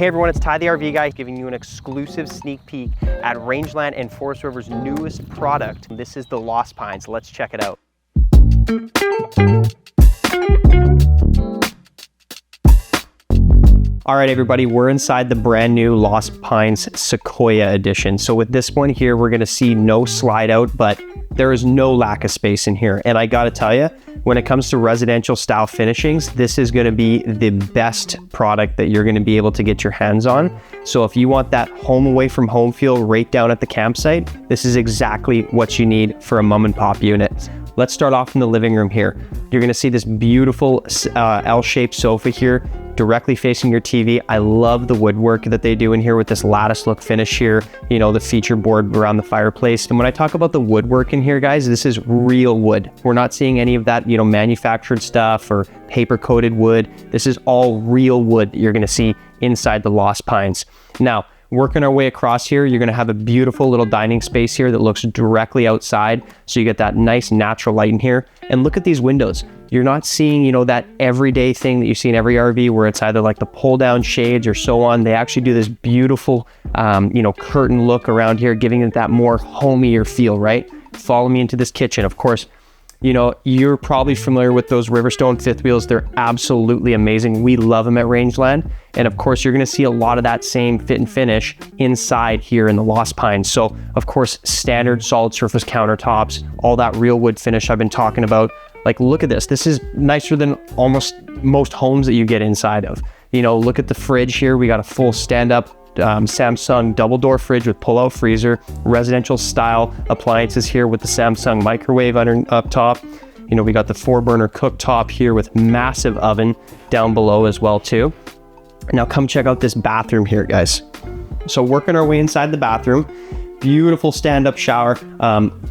Hey everyone, it's Ty the RV Guy giving you an exclusive sneak peek at Rangeland and Forest River's newest product. This is the Lost Pines. Let's check it out. All right, everybody, we're inside the brand new Lost Pines Sequoia edition. So with this one here, we're gonna see no slide out, but there is no lack of space in here. And I gotta tell you, when it comes to residential style finishings, this is gonna be the best product that you're gonna be able to get your hands on. So if you want that home away from home feel right down at the campsite, this is exactly what you need for a mom and pop unit. Let's start off in the living room here. You're gonna see this beautiful L-shaped sofa here, directly facing your TV. I love the woodwork that they do in here with this lattice look finish here, you know, the feature board around the fireplace. And when I talk about the woodwork in here, guys, this is real wood. We're not seeing any of that, you know, manufactured stuff or paper coated wood. This is all real wood that you're gonna see inside the Lost Pines. Now, working our way across here, you're gonna have a beautiful little dining space here that looks directly outside. So you get that nice natural light in here. And look at these windows. You're not seeing, you know, that everyday thing that you see in every RV where it's either like the pull down shades or so on. They actually do this beautiful, you know, curtain look around here, giving it that more homier feel, right? Follow me into this kitchen. Of course, you know, you're probably familiar with those Riverstone fifth wheels. They're absolutely amazing. We love them at Rangeland. And of course, you're gonna see a lot of that same fit and finish inside here in the Lost Pines. So of course, standard solid surface countertops, all that real wood finish I've been talking about. Like, look at this. This is nicer than almost most homes that you get inside of. You know, look at the fridge here. We got a full stand-up Samsung double door fridge with pull-out freezer, residential style appliances here with the Samsung microwave up top. You know, we got the 4-burner cooktop here with massive oven down below as well too. Now come check out this bathroom here, guys. So working our way inside the bathroom, beautiful stand-up shower.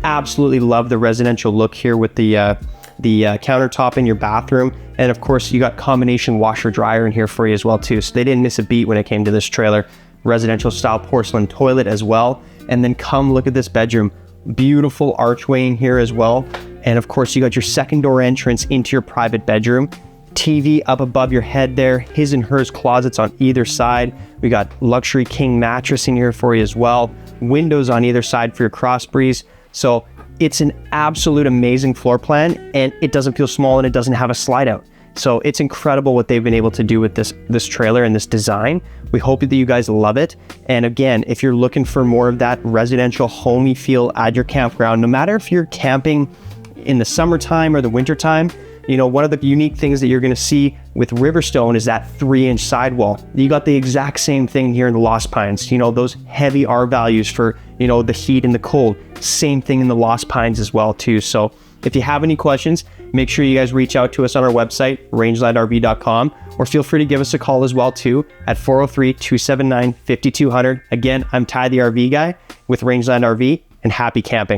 Absolutely love the residential look here with the countertop in your bathroom. And of course, you got combination washer dryer in here for you as well too. So they didn't miss a beat when it came to this trailer. Residential style porcelain toilet as well. And then come look at this bedroom. Beautiful archway in here as well. And of course, you got your second door entrance into your private bedroom. TV up above your head there, his and hers closets on either side. We got luxury king mattress in here for you as well. Windows on either side for your cross breeze. So it's an absolute amazing floor plan, and it doesn't feel small and it doesn't have a slide out. So it's incredible what they've been able to do with this trailer and this design. We hope that you guys love it. And again, if you're looking for more of that residential homey feel at your campground, no matter if you're camping in the summertime or the wintertime, you know, one of the unique things that you're gonna see with Riverstone is that 3-inch sidewall. You got the exact same thing here in the Lost Pines. You know, those heavy R values for, you know, the heat and the cold. Same thing in the Lost Pines as well too. So if you have any questions, make sure you guys reach out to us on our website, rangelandrv.com, or feel free to give us a call as well too at 403-279-5200. Again, I'm Ty the RV Guy with Rangeland RV, and happy camping.